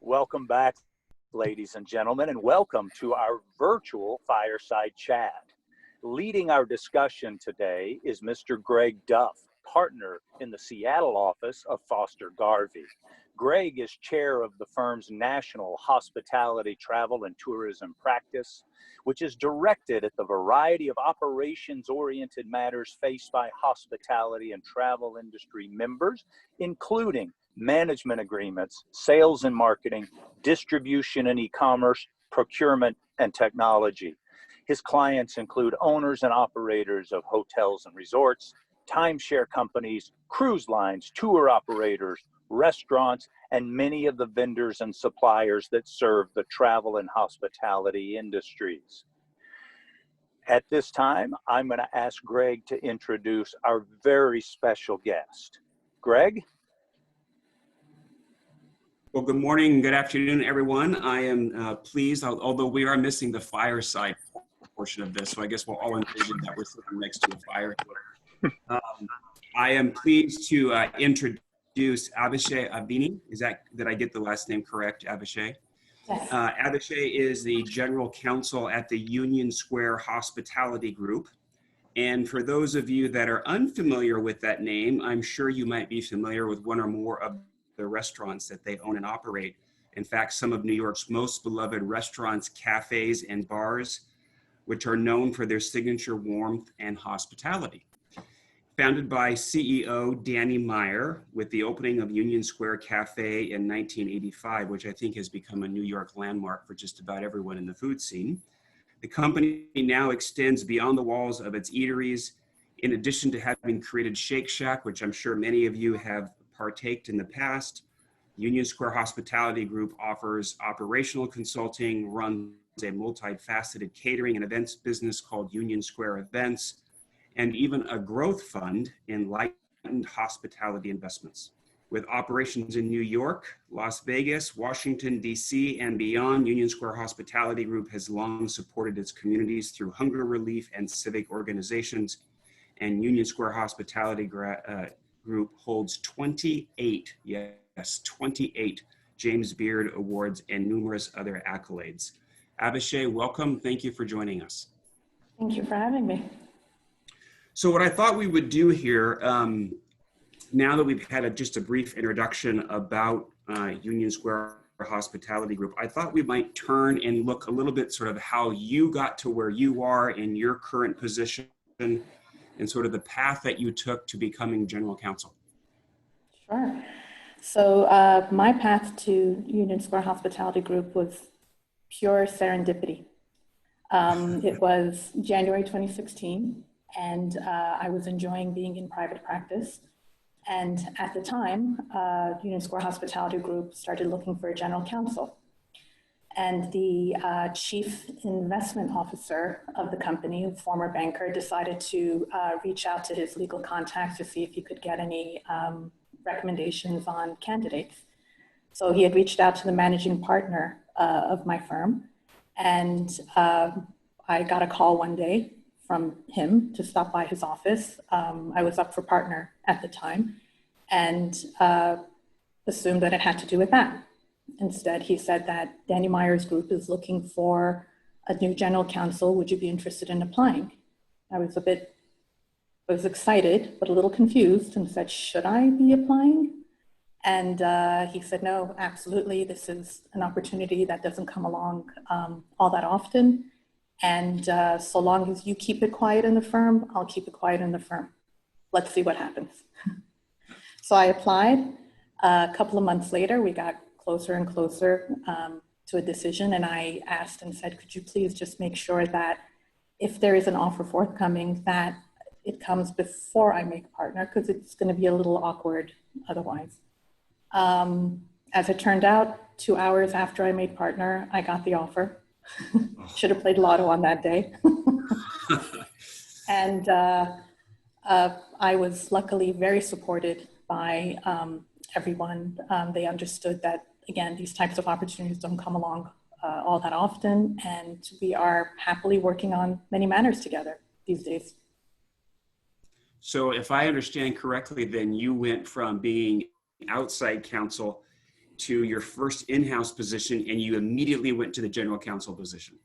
Welcome back, ladies and gentlemen, and welcome to our virtual fireside chat. Leading our discussion today is Mr. Greg Duff, partner in the Seattle office of Foster Garvey. Greg is chair of the firm's national hospitality, travel, and tourism practice, which is directed at the variety of operations-oriented matters faced by hospitality and travel industry members, including management agreements, sales and marketing, distribution and e-commerce, procurement, and technology. His clients include owners and operators of hotels and resorts, timeshare companies, cruise lines, tour operators, restaurants, and many of the vendors and suppliers that serve the travel and hospitality industries. At this time, I'm going to ask Greg to introduce our very special guest. Greg? Well, good morning, good afternoon, everyone. I am pleased, although we are missing the fireside portion of this, so I guess we'll all envision that we're sitting next to a fire. I am pleased to introduce Avisheh Avini. Did I get the last name correct, Avisheh? Yes. Avisheh is the general counsel at the Union Square Hospitality Group. And for those of you that are unfamiliar with that name, I'm sure you might be familiar with one or more of the restaurants that they own and operate. In fact, some of New York's most beloved restaurants, cafes, and bars, which are known for their signature warmth and hospitality. Founded by CEO Danny Meyer with the opening of Union Square Cafe in 1985, which I think has become a New York landmark for just about everyone in the food scene. The company now extends beyond the walls of its eateries. In addition to having created Shake Shack, which I'm sure many of you have partaked in the past, Union Square Hospitality Group offers operational consulting, runs a multifaceted catering and events business called Union Square Events, and even a growth fund, Enlightened Hospitality Investments. With operations in New York, Las Vegas, Washington, D.C., and beyond, Union Square Hospitality Group has long supported its communities through hunger relief and civic organizations, and Union Square Hospitality Group holds 28 James Beard Awards and numerous other accolades. Avisheh, welcome. Thank you for joining us. Thank you for having me. So what I thought we would do here, now that we've had just a brief introduction about Union Square Hospitality Group, I thought we might turn and look a little bit sort of how you got to where you are in your current position and sort of the path that you took to becoming general counsel. Sure. So my path to Union Square Hospitality Group was pure serendipity. It was January 2016, and I was enjoying being in private practice. And at the time, Union Square Hospitality Group started looking for a general counsel. And the chief investment officer of the company, a former banker, decided to reach out to his legal contacts to see if he could get any recommendations on candidates. So he had reached out to the managing partner of my firm, and I got a call one day from him to stop by his office. I was up for partner at the time and assumed that it had to do with that. Instead, he said that Danny Meyer's group is looking for a new general counsel. Would you be interested in applying? I was excited, but a little confused, and said, should I be applying? And he said, no, absolutely. This is an opportunity that doesn't come along all that often. And so long as you keep it quiet in the firm, I'll keep it quiet in the firm. Let's see what happens. So I applied. A couple of months later, we got closer and closer to a decision. And I asked and said, could you please just make sure that if there is an offer forthcoming, that it comes before I make partner, because it's going to be a little awkward otherwise. As it turned out, 2 hours after I made partner, I got the offer. Should have played lotto on that day. And I was luckily very supported by everyone. They understood that, again, these types of opportunities don't come along all that often, and we are happily working on many matters together these days. So if I understand correctly, then you went from being outside counsel to your first in-house position and you immediately went to the general counsel position?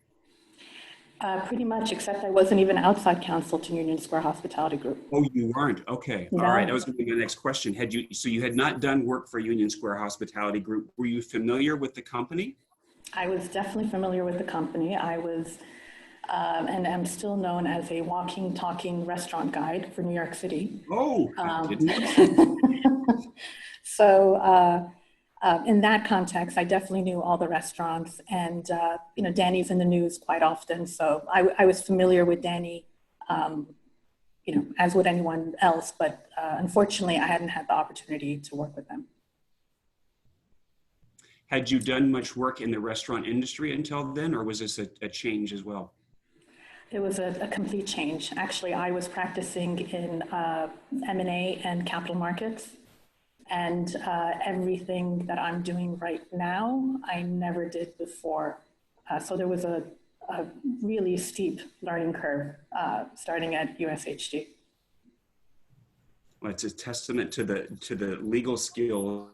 Pretty much, except I wasn't even outside counsel to Union Square Hospitality Group. Oh, you weren't? Okay. No. All right. That was going to be my next question. So you had not done work for Union Square Hospitality Group. Were you familiar with the company? I was definitely familiar with the company. I was, and am still known as a walking, talking restaurant guide for New York City. Oh, I didn't know. So in that context, I definitely knew all the restaurants, and you know, Danny's in the news quite often, so I was familiar with Danny, you know, as would anyone else. But unfortunately, I hadn't had the opportunity to work with them. Had you done much work in the restaurant industry until then, or was this a change as well? It was a complete change. Actually, I was practicing in M&A and capital markets, and everything that I'm doing right now, I never did before. So there was a really steep learning curve starting at USHG. Well, it's a testament to the legal skills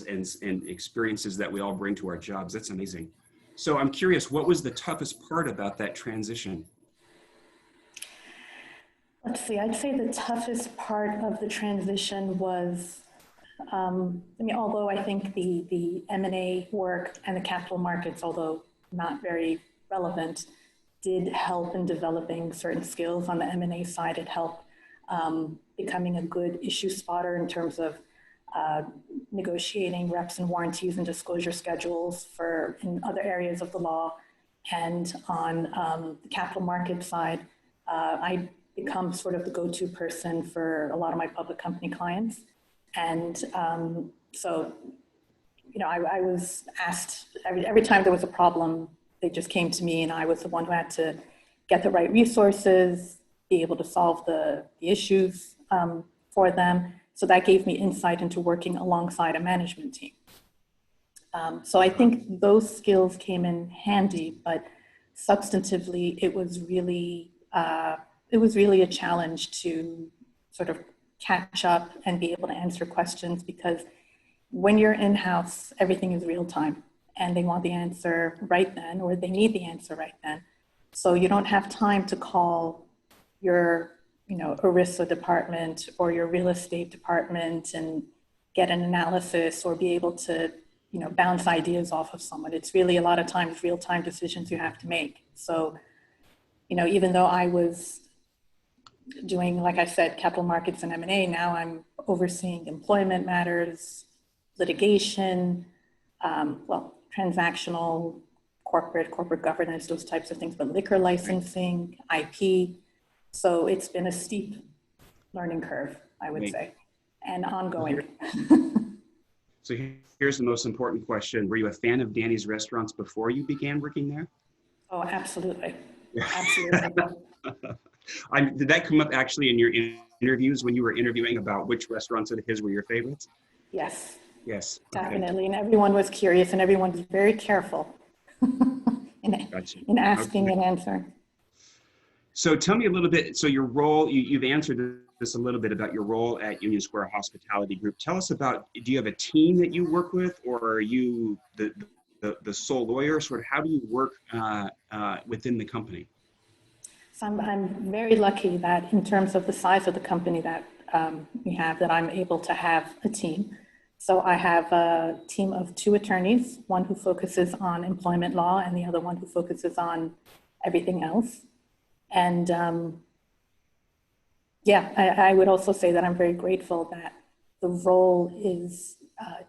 and experiences that we all bring to our jobs. That's amazing. So I'm curious, what was the toughest part about that transition? Let's see, I'd say the toughest part of the transition was, I mean, although I think the M&A work and the capital markets, although not very relevant, did help in developing certain skills on the M&A side. It helped becoming a good issue spotter in terms of negotiating reps and warranties and disclosure schedules for in other areas of the law. And on the capital market side, I become sort of the go-to person for a lot of my public company clients. And so, you know, I was asked every time there was a problem, they just came to me, and I was the one who had to get the right resources, be able to solve the issues for them. So that gave me insight into working alongside a management team. So I think those skills came in handy, but substantively, it was really a challenge to sort of catch up and be able to answer questions, because when you're in-house, everything is real time and they want the answer right then, or they need the answer right then. So you don't have time to call your, you know, ERISA department or your real estate department and get an analysis or be able to, you know, bounce ideas off of someone. It's really a lot of times real-time decisions you have to make. So, you know, even though I was doing, like I said, capital markets and M&A, now I'm overseeing employment matters, litigation, well, transactional, corporate governance, those types of things, but liquor licensing, IP. So it's been a steep learning curve, I would say, and ongoing. So here's the most important question. Were you a fan of Danny's Restaurants before you began working there? Oh, absolutely. Absolutely. Did that come up actually in your interviews when you were interviewing about which restaurants of his were your favorites? Yes. Yes. Definitely. Okay. And everyone was curious and everyone was very careful in asking and answering. So tell me a little bit, so your role, you've answered this a little bit about your role at Union Square Hospitality Group. Tell us about, do you have a team that you work with, or are you the sole lawyer? Sort of how do you work within the company? So I'm very lucky that in terms of the size of the company that we have, that I'm able to have a team. So I have a team of 2 attorneys, one who focuses on employment law and the other one who focuses on everything else. And yeah, I would also say that I'm very grateful that the role is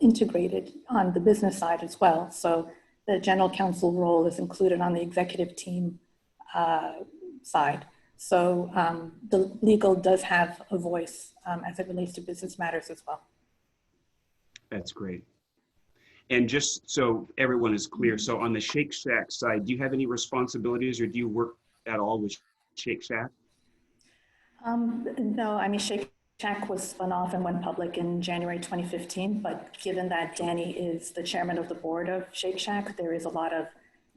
integrated on the business side as well. So the general counsel role is included on the executive team side. So the legal does have a voice as it relates to business matters as well. That's great. And just so everyone is clear, so on the Shake Shack side, do you have any responsibilities or do you work at all with Shake Shack? No, I mean, Shake Shack was spun off and went public in January 2015, but given that Danny is the chairman of the board of Shake Shack, there is a lot of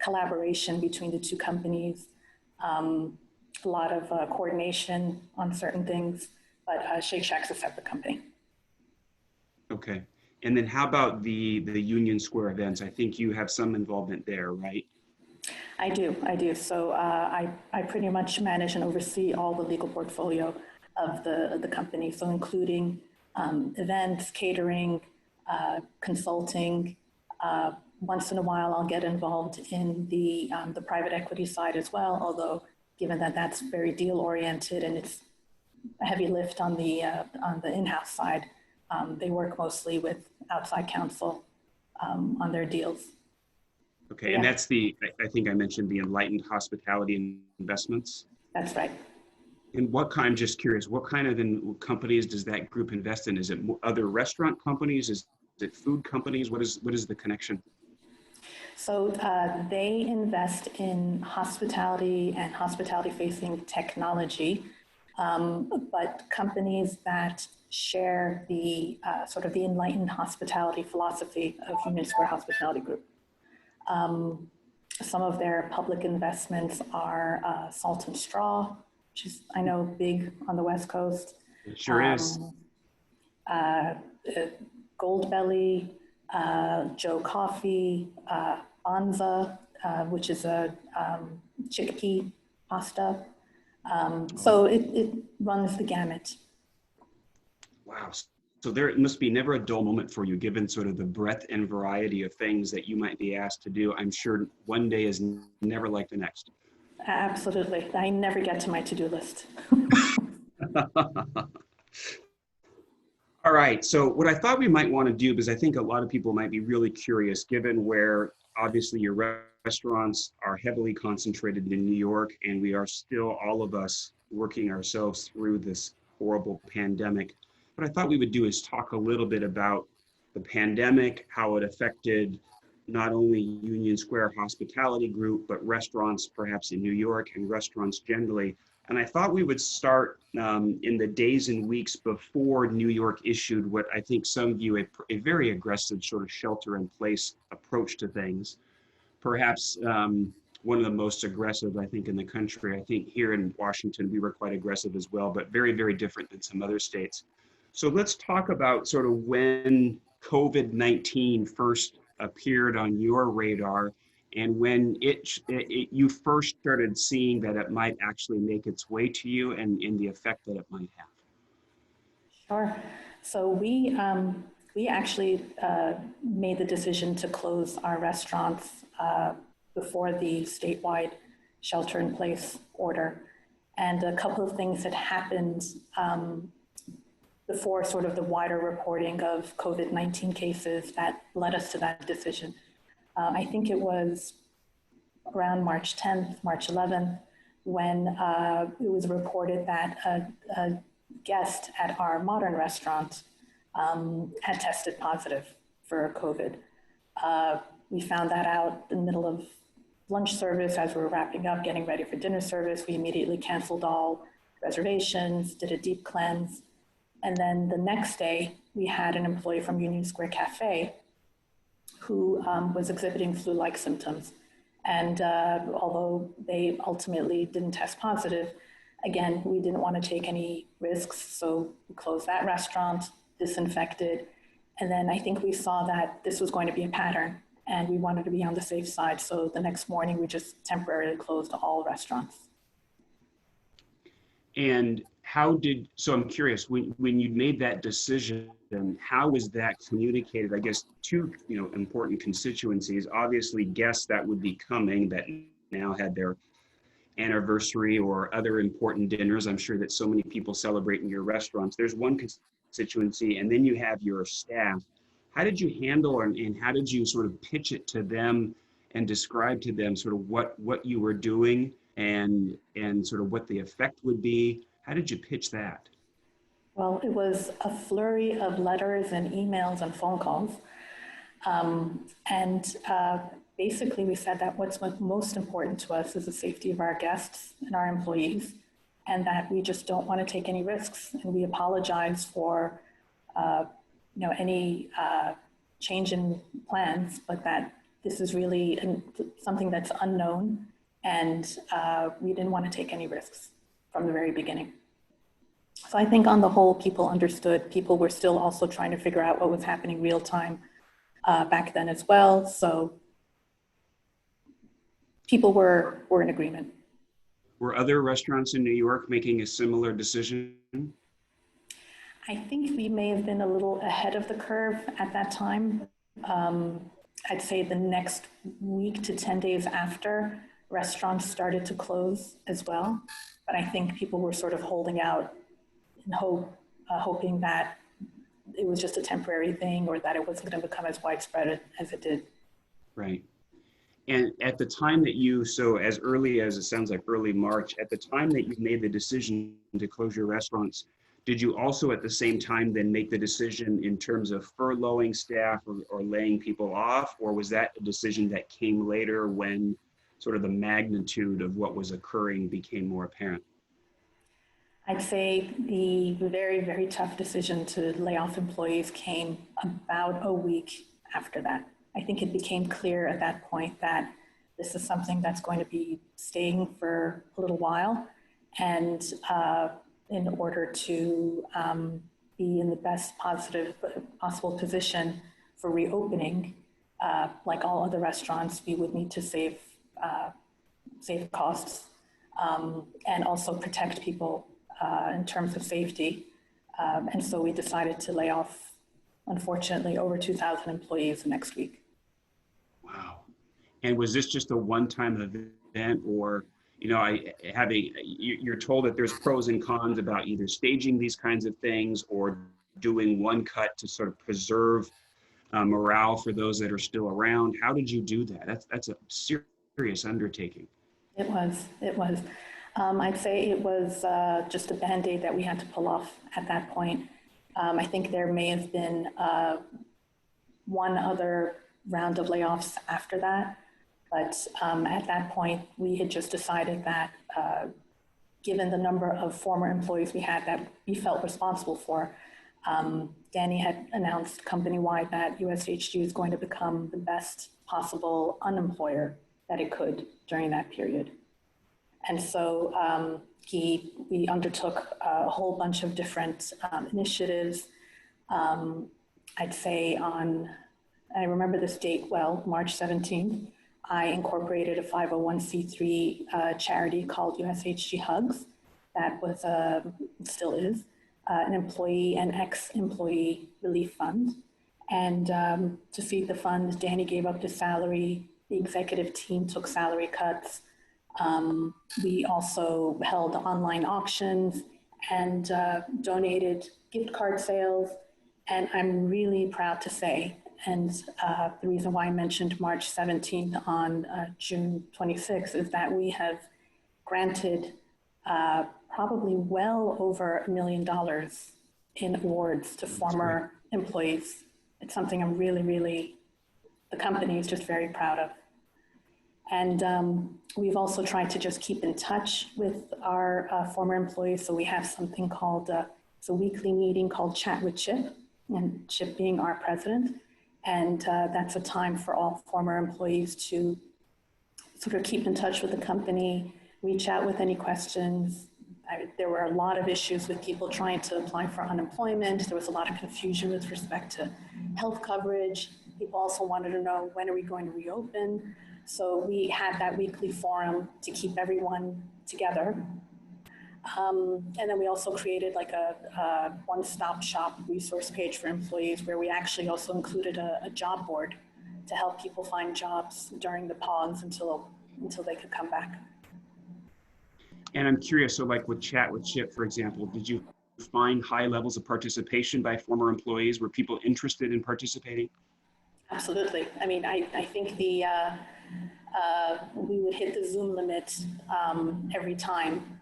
collaboration between the 2 companies, a lot of coordination on certain things, but Shake Shack's a separate company. Okay. And then how about the Union Square events? I think you have some involvement there, right? I do. So I pretty much manage and oversee all the legal portfolio of the company, so including events, catering, consulting. Once in a while, I'll get involved in the private equity side as well, although given that that's very deal oriented and it's a heavy lift on the in-house side, they work mostly with outside counsel on their deals. Okay, Yeah. and that's I think I mentioned the Enlightened Hospitality Investments. That's right. And I'm just curious, what kind of companies does that group invest in? Is it other restaurant companies? Is it food companies? What is the connection? So they invest in hospitality and hospitality-facing technology, but companies that share the sort of the enlightened hospitality philosophy of Union Square Hospitality Group. Some of their public investments are Salt and Straw, which is, I know, big on the West Coast. It sure is. Goldbelly, Joe Coffee, Banza, which is a chickpea pasta. So it runs the gamut. Wow. So there must be never a dull moment for you, given sort of the breadth and variety of things that you might be asked to do. I'm sure one day is never like the next. Absolutely. I never get to my to-do list. All right. So what I thought we might want to do, because I think a lot of people might be really curious, given where obviously your restaurants are heavily concentrated in New York, and we are still, all of us, working ourselves through this horrible pandemic. What I thought we would do is talk a little bit about the pandemic, how it affected not only Union Square Hospitality Group, but restaurants perhaps in New York and restaurants generally. And I thought we would start in the days and weeks before New York issued what I think some view a very aggressive sort of shelter-in-place approach to things. Perhaps one of the most aggressive, I think, in the country. I think here in Washington, we were quite aggressive as well, but very, very different than some other states. So let's talk about sort of when COVID-19 first appeared on your radar and when you first started seeing that it might actually make its way to you and the effect that it might have. Sure. So we actually made the decision to close our restaurants before the statewide shelter-in-place order. And a couple of things had happened before sort of the wider reporting of COVID-19 cases that led us to that decision. I think it was around March 10th, March 11th, when it was reported that a guest at our modern restaurant had tested positive for COVID. We found that out in the middle of lunch service as we were wrapping up, getting ready for dinner service. We immediately canceled all reservations, did a deep cleanse. And then the next day, we had an employee from Union Square Cafe who was exhibiting flu-like symptoms. And although they ultimately didn't test positive, again, we didn't want to take any risks. So we closed that restaurant, disinfected. And then I think we saw that this was going to be a pattern and we wanted to be on the safe side. So the next morning, we just temporarily closed all restaurants. And so I'm curious, when you made that decision, how was that communicated? I guess two important constituencies, obviously guests that would be coming that now had their anniversary or other important dinners. I'm sure that so many people celebrate in your restaurants. There's one constituency, and then you have your staff. How did you handle and how did you sort of pitch it to them and describe to them sort of what you were doing and sort of what the effect would be? How did you pitch that? Well, it was a flurry of letters and emails and phone calls. Basically, we said that what's most important to us is the safety of our guests and our employees, and that we just don't want to take any risks. And we apologize for any change in plans, but that this is really something that's unknown, and we didn't want to take any risks from the very beginning. So I think on the whole, people understood. People were still also trying to figure out what was happening real time back then as well. So people were in agreement. Were other restaurants in New York making a similar decision? I think we may have been a little ahead of the curve at that time. I'd say the next week to 10 days after, restaurants started to close as well. But I think people were sort of holding out and hoping that it was just a temporary thing or that it wasn't going to become as widespread as it did. Right. And at the time that you, so as early as it sounds like early March, at the time that you made the decision to close your restaurants, did you also at the same time then make the decision in terms of furloughing staff or laying people off? Or was that a decision that came later when sort of the magnitude of what was occurring became more apparent? I'd say the very, very tough decision to lay off employees came about a week after that. I think it became clear at that point that this is something that's going to be staying for a little while. And in order to be in the best possible position for reopening, like all other restaurants, we would need to save costs and also protect people in terms of safety. And so we decided to lay off, unfortunately, over 2,000 employees the next week. Wow. And was this just a one-time event, or, you know, you're told that there's pros and cons about either staging these kinds of things or doing one cut to sort of preserve morale for those that are still around. How did you do that? That's a serious undertaking. It was. I'd say it was just a Band-Aid that we had to pull off at that point. I think there may have been one other round of layoffs after that. But at that point, we had just decided that given the number of former employees we had that we felt responsible for, Danny had announced company-wide that USHG is going to become the best possible unemployer that it could during that period. And so we undertook a whole bunch of different initiatives. I'd say I remember this date well, March 17th, I incorporated a 501c3 charity called USHG Hugs. That was, still is, an employee and ex-employee relief fund. And to feed the fund, Danny gave up his salary. The executive team took salary cuts. We also held online auctions and donated gift card sales. And I'm really proud to say, and the reason why I mentioned March 17th on June 26th is that we have granted probably well over $1 million in awards to former employees. It's something I'm really, the company is just very proud of. And we've also tried to just keep in touch with our former employees. So we have something called, it's a weekly meeting called Chat with Chip, and Chip being our president. And that's a time for all former employees to sort of keep in touch with the company, reach out with any questions. There were a lot of issues with people trying to apply for unemployment. There was a lot of confusion with respect to health coverage. People also wanted to know, when are we going to reopen? So we had that weekly forum to keep everyone together. And then we also created like a one-stop shop resource page for employees, where we actually also included a job board to help people find jobs during the pause until they could come back. And I'm curious, so like with Chat with Chip, for example, did you find high levels of participation by former employees? Were people interested in participating? Absolutely. I mean, I think we would hit the Zoom limit every time.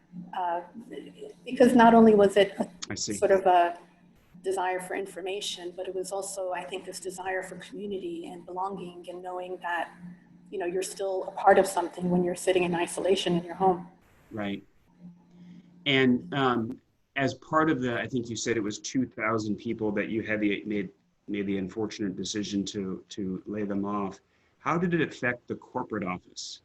Because not only was it sort of a desire for information, but it was also, I think, this desire for community and belonging and knowing that, you know, you're still a part of something when you're sitting in isolation in your home. Right. And as part of the, I think you said it was 2,000 people that you had made the unfortunate decision to lay them off. How did it affect the corporate office?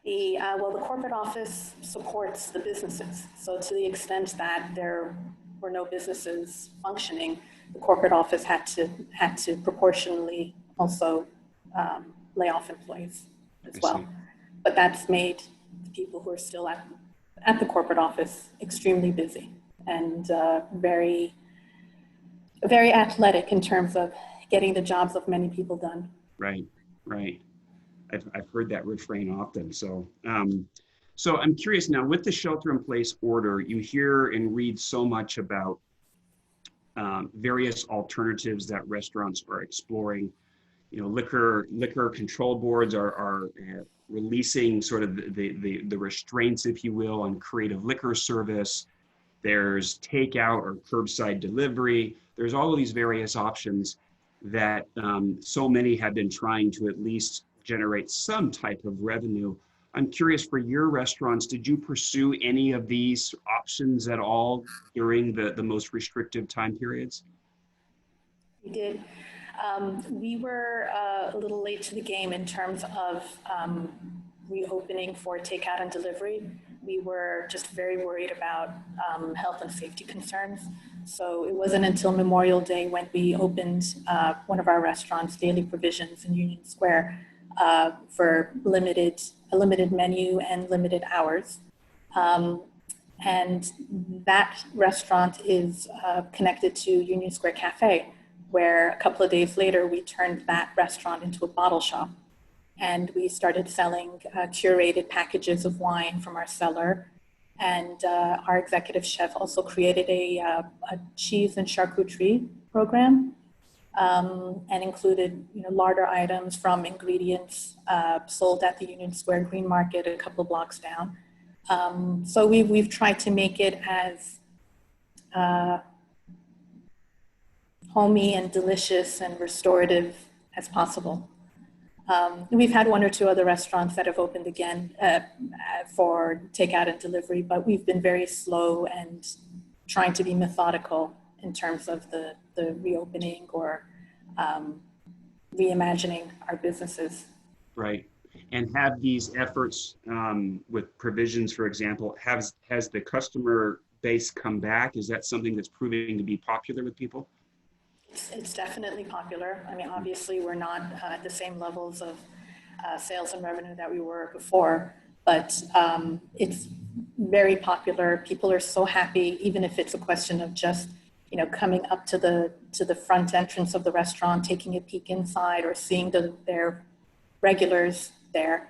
Well, the corporate office supports the businesses. So to the extent that there were no businesses functioning, the corporate office had to proportionally also lay off employees as well. But that's made the people who are still at the corporate office extremely busy and very, very athletic in terms of getting the jobs of many people done. Right, right. I've heard that refrain often. So, so I'm curious now, with the shelter-in-place order, you hear and read so much about various alternatives that restaurants are exploring. You know, liquor control boards are releasing sort of the restraints, if you will, on creative liquor service. There's takeout or curbside delivery. There's all of these various options that so many have been trying to at least generate some type of revenue. I'm curious, for your restaurants, did you pursue any of these options at all during the most restrictive time periods? We did. We were a little late to the game in terms of reopening for takeout and delivery. We were just very worried about health and safety concerns. So it wasn't until Memorial Day when we opened one of our restaurants, Daily Provisions in Union Square, for a limited menu and limited hours. And that restaurant is connected to Union Square Cafe, where a couple of days later, we turned that restaurant into a bottle shop. And we started selling curated packages of wine from our cellar. And our executive chef also created a cheese and charcuterie program and included larder items from ingredients sold at the Union Square Green Market a couple of blocks down. So we've tried to make it as homey and delicious and restorative as possible. We've had one or two other restaurants that have opened again for takeout and delivery, but we've been very slow and trying to be methodical in terms of the reopening or reimagining our businesses. Right. And have these efforts with provisions, for example, has the customer base come back? Is that something that's proving to be popular with people? It's definitely popular. I mean, obviously, we're not at the same levels of sales and revenue that we were before, but it's very popular. People are so happy, even if it's a question of just coming up to the front entrance of the restaurant, taking a peek inside, or seeing their regulars there.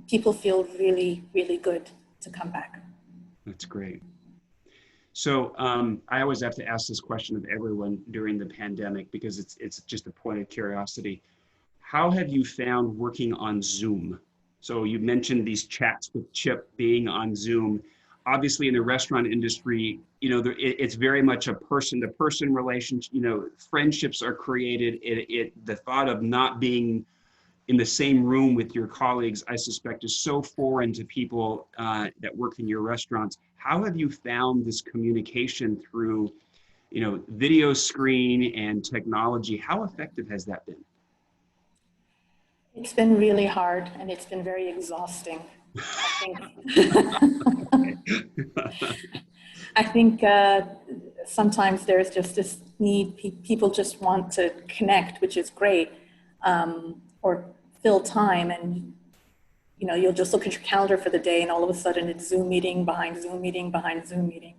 People feel really, really good to come back. That's great. So I always have to ask this question of everyone during the pandemic because it's just a point of curiosity. How have you found working on Zoom? So you mentioned these chats with Chip being on Zoom. Obviously, in the restaurant industry, it's very much a person-to-person relationship. Friendships are created. The thought of not being in the same room with your colleagues, I suspect, is so foreign to people that work in your restaurants. How have you found this communication through, video screen and technology? How effective has that been? It's been really hard and it's been very exhausting, I think. I think sometimes there's just this need, people just want to connect, which is great, or fill time, and you'll just look at your calendar for the day and all of a sudden it's Zoom meeting behind Zoom meeting behind Zoom meeting.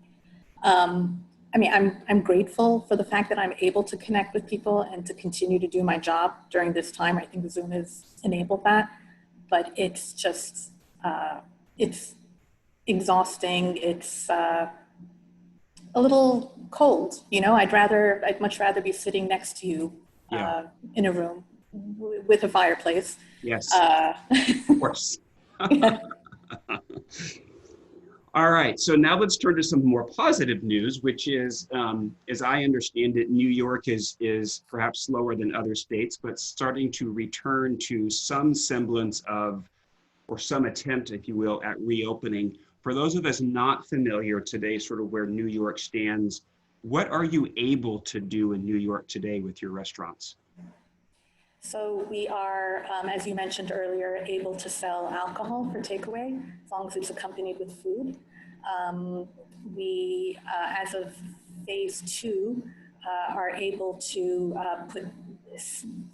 I mean, I'm grateful for the fact that I'm able to connect with people and to continue to do my job during this time. I think Zoom has enabled that, but it's just, it's exhausting. It's a little cold, I'd much rather be sitting next to you in a room with a fireplace. Yes, of course. Yeah. All right, so now let's turn to some more positive news, which is, as I understand it, New York is perhaps slower than other states, but starting to return to some semblance of, or some attempt, if you will, at reopening. For those of us not familiar today, sort of where New York stands, what are you able to do in New York today with your restaurants? So we are, as you mentioned earlier, able to sell alcohol for takeaway as long as it's accompanied with food. We, as of phase 2, are able to put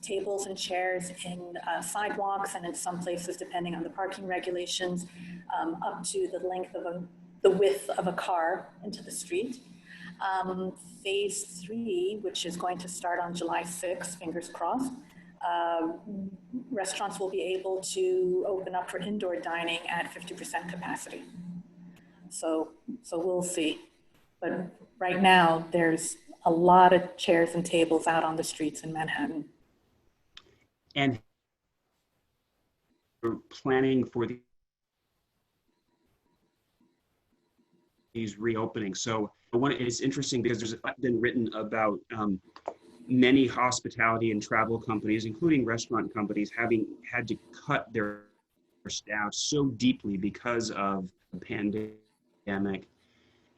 tables and chairs in sidewalks and in some places, depending on the parking regulations, up to the length of the width of a car into the street. Phase 3, which is going to start on July 6th, fingers crossed, restaurants will be able to open up for indoor dining at 50% capacity. So we'll see. But right now, there's a lot of chairs and tables out on the streets in Manhattan. And we're planning for these reopenings. So it's interesting because there's been written about many hospitality and travel companies, including restaurant companies, having had to cut their staff so deeply because of the pandemic.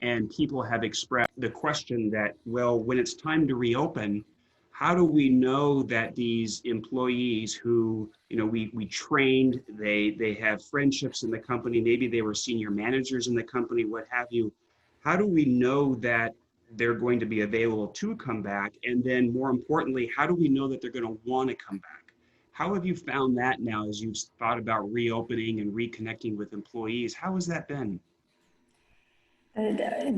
And people have expressed the question that, well, when it's time to reopen, how do we know that these employees who, we trained, they have friendships in the company, maybe they were senior managers in the company, what have you, how do we know that they're going to be available to come back? And then more importantly, how do we know that they're going to want to come back? How have you found that now as you've thought about reopening and reconnecting with employees? How has that been?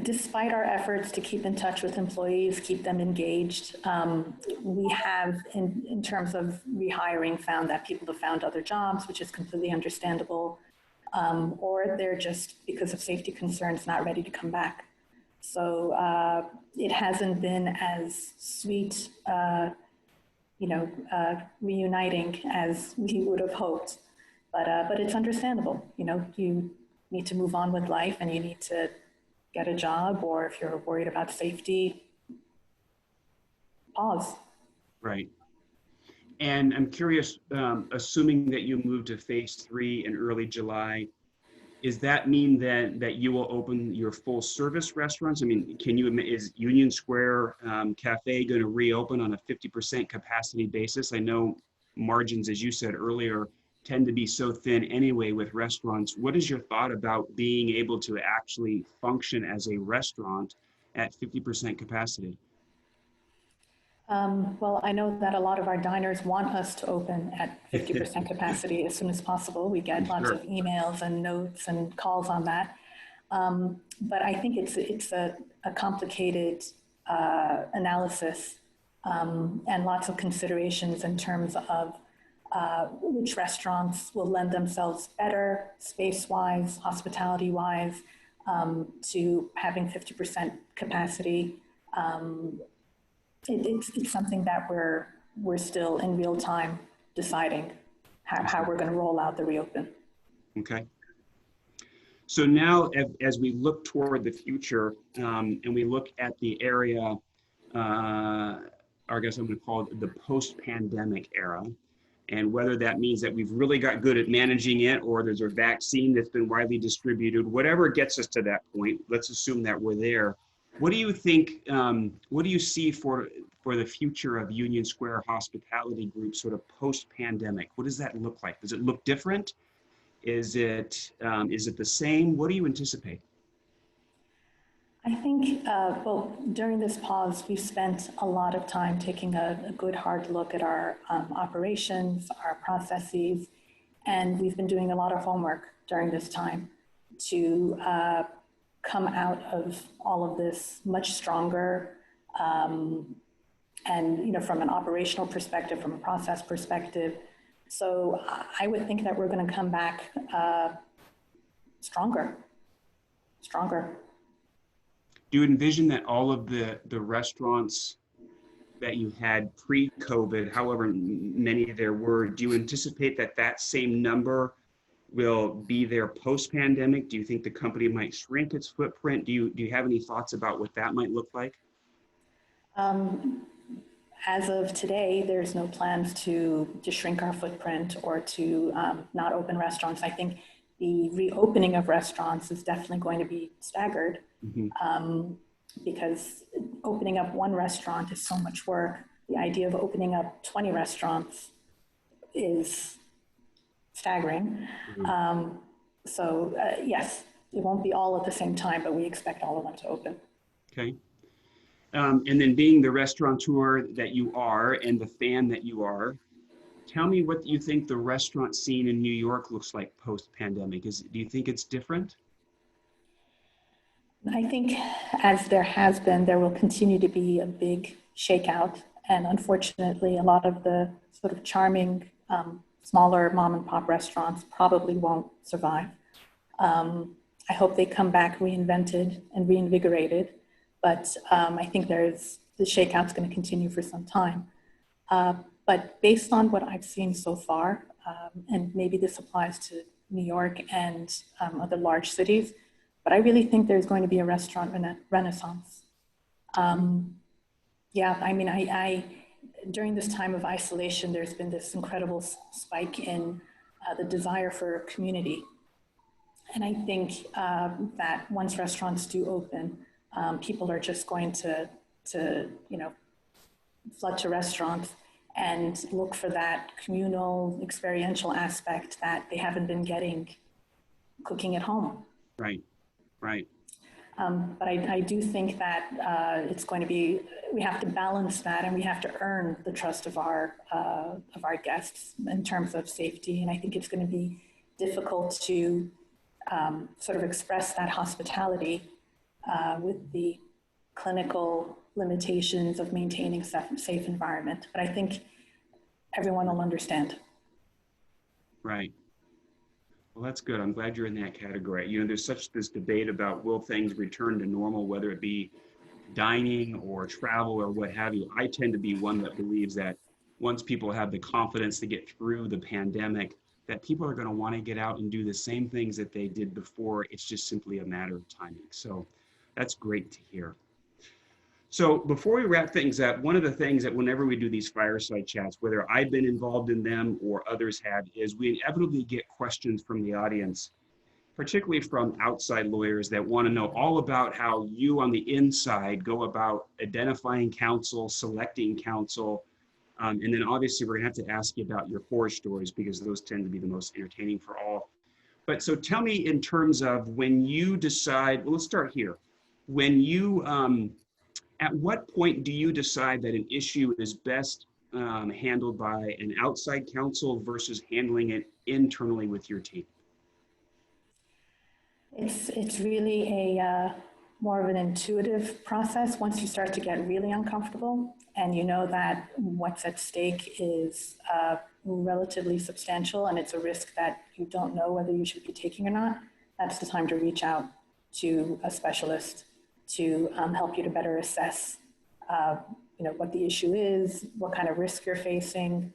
Despite our efforts to keep in touch with employees, keep them engaged, we have, in terms of rehiring, found that people have found other jobs, which is completely understandable, or they're just, because of safety concerns, not ready to come back. So it hasn't been as sweet, reuniting as we would have hoped, but it's understandable. You need to move on with life, and you need to get a job, or if you're worried about safety, pause. Right. And I'm curious, assuming that you move to phase 3 in early July, does that mean that you will open your full service restaurants? I mean, is Union Square Cafe going to reopen on a 50% capacity basis? I know margins, as you said earlier, tend to be so thin anyway with restaurants. What is your thought about being able to actually function as a restaurant at 50% capacity? Well, I know that a lot of our diners want us to open at 50% capacity as soon as possible. We get lots of emails and notes and calls on that. But I think it's a complicated analysis and lots of considerations in terms of which restaurants will lend themselves better, space-wise, hospitality-wise, to having 50% capacity. It's something that we're still in real time deciding how we're going to roll out the reopen. Okay. So now, as we look toward the future, and we look at the area, I guess I'm going to call it the post-pandemic era, and whether that means that we've really got good at managing it, or there's a vaccine that's been widely distributed, whatever gets us to that point, let's assume that we're there. What do you think, what do you see for the future of Union Square Hospitality Group sort of post-pandemic? What does that look like? Does it look different? Is it the same? What do you anticipate? I think, well, during this pause, we've spent a lot of time taking a good hard look at our operations, our processes, and we've been doing a lot of homework during this time to come out of all of this much stronger, and from an operational perspective, from a process perspective. So I would think that we're going to come back stronger. Do you envision that all of the restaurants that you had pre-COVID, however many there were, do you anticipate that same number will be there post-pandemic? Do you think the company might shrink its footprint? Do you have any thoughts about what that might look like? As of today, there's no plans to shrink our footprint or to not open restaurants. I think the reopening of restaurants is definitely going to be staggered. Mm-hmm. Because opening up one restaurant is so much work. The idea of opening up 20 restaurants is staggering. Mhm. Yes, it won't be all at the same time, but we expect all of them to open. Okay. And then being the restaurateur that you are and the fan that you are, tell me what you think the restaurant scene in New York looks like post-pandemic. Do you think it's different? I think as there has been, there will continue to be a big shakeout. And unfortunately, a lot of the sort of charming, smaller mom and pop restaurants probably won't survive. I hope they come back reinvented and reinvigorated, but I think the shakeout's going to continue for some time. But based on what I've seen so far, and maybe this applies to New York and other large cities, but I really think there's going to be a restaurant renaissance. Yeah, I mean, during this time of isolation, there's been this incredible spike in the desire for community. And I think that once restaurants do open, people are just going to flood to restaurants and look for that communal, experiential aspect that they haven't been getting cooking at home. Right, right. But I do think that it's going to be, we have to balance that, and we have to earn the trust of our guests in terms of safety. And I think it's going to be difficult to sort of express that hospitality with the clinical limitations of maintaining a safe environment. But I think everyone will understand. Right. Well, that's good. I'm glad you're in that category. You know, there's this debate about will things return to normal, whether it be dining or travel or what have you. I tend to be one that believes that once people have the confidence to get through the pandemic, that people are going to want to get out and do the same things that they did before. It's just simply a matter of timing. So that's great to hear. So before we wrap things up, one of the things that whenever we do these fireside chats, whether I've been involved in them or others have, is we inevitably get questions from the audience, particularly from outside lawyers that want to know all about how you on the inside go about identifying counsel, selecting counsel, and then obviously we're going to have to ask you about your horror stories because those tend to be the most entertaining for all. But so tell me in terms of when you decide, well, let's start here. When you, at what point do you decide that an issue is best handled by an outside counsel versus handling it internally with your team? It's really a more of an intuitive process once you start to get really uncomfortable and you know that what's at stake is relatively substantial and it's a risk that you don't know whether you should be taking or not. That's the time to reach out to a specialist to help you to better assess what the issue is, what kind of risk you're facing.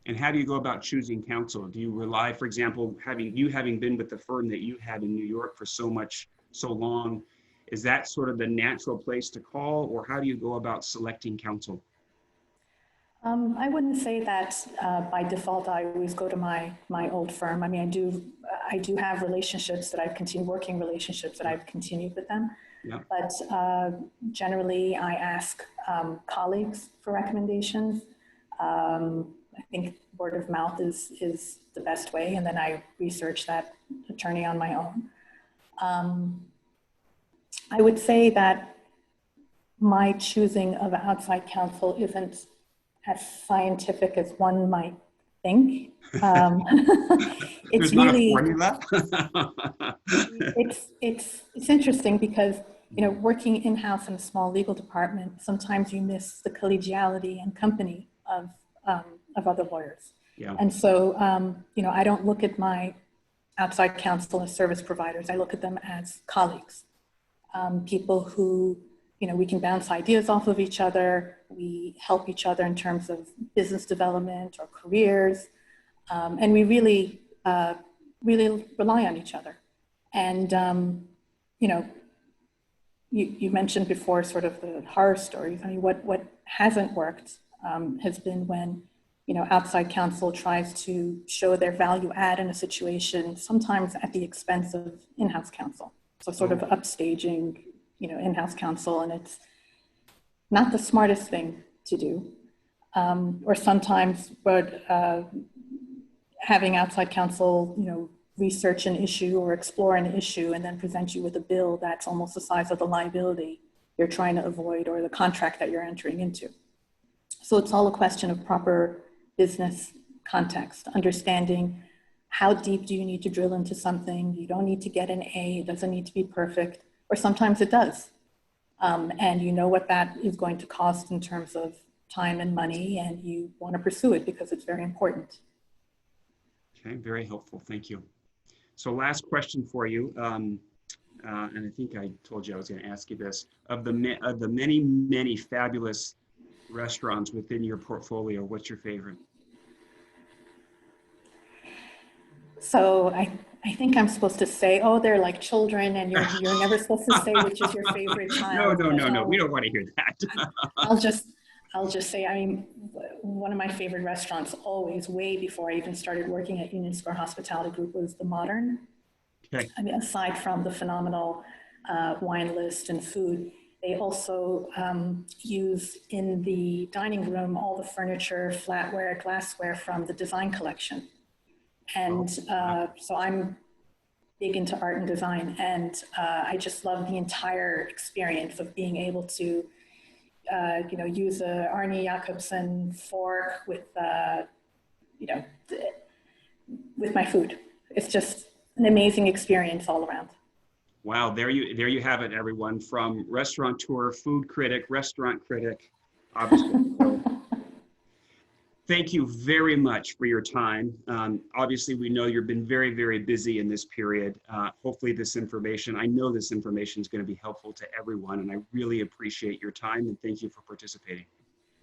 And how do you go about choosing counsel? Do you rely, for example, having been with the firm that you had in New York for so long, is that sort of the natural place to call, or how do you go about selecting counsel? I wouldn't say that by default I always go to my old firm. I mean, I do have relationships that I've continued, working relationships that I've continued with them. Yeah. But generally I ask colleagues for recommendations. I think word of mouth is the best way, and then I research that attorney on my own. I would say that my choosing of outside counsel isn't as scientific as one might think. It's really it's interesting because working in-house in a small legal department, sometimes you miss the collegiality and company of other lawyers. Yeah. And so I don't look at my outside counsel as service providers. I look at them as colleagues, people who we can bounce ideas off of each other. We help each other in terms of business development or careers. And we really rely on each other. And, you mentioned before sort of the horror stories. I mean, what hasn't worked has been when, outside counsel tries to show their value add in a situation, sometimes at the expense of in-house counsel. So sort of upstaging in-house counsel, and it's not the smartest thing to do. or sometimes, but having outside counsel, research an issue or explore an issue and then present you with a bill that's almost the size of the liability you're trying to avoid or the contract that you're entering into. So it's all a question of proper business context, understanding how deep do you need to drill into something. You don't need to get an A, it doesn't need to be perfect, or sometimes it does. And you know what that is going to cost in terms of time and money, and you want to pursue it because it's very important. Okay, very helpful, thank you. So last question for you, and I think I told you I was going to ask you this. Of the many, many fabulous restaurants within your portfolio, what's your favorite? So I think I'm supposed to say, oh, they're like children, and you're never supposed to say which is your favorite child. No, we don't want to hear that. I'll just say, I mean, one of my favorite restaurants always, way before I even started working at Union Square Hospitality Group, was the Modern. Okay. I mean, aside from the phenomenal wine list and food, they also use in the dining room all the furniture, flatware, glassware from the design collection. And so I'm big into art and design, and I just love the entire experience of being able to, use a Arne Jacobsen fork with, with my food. It's just an amazing experience all around. Wow, there you have it, everyone, from restaurateur, food critic, restaurant critic, obviously. Thank you very much for your time. Obviously, we know you've been very, very busy in this period. Hopefully I know this information is going to be helpful to everyone, and I really appreciate your time, and thank you for participating.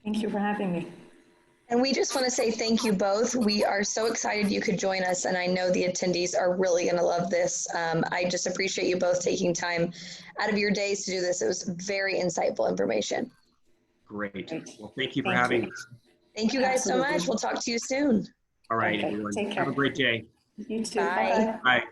Thank you for having me. And we just want to say thank you both. We are so excited you could join us, and I know the attendees are really going to love this. I just appreciate you both taking time out of your days to do this. It was very insightful information. Great. Well, thank you for having us. Thank you guys so much. We'll talk to you soon. All right, Okay, everyone. take care. Have a great day. You too. Bye. Bye.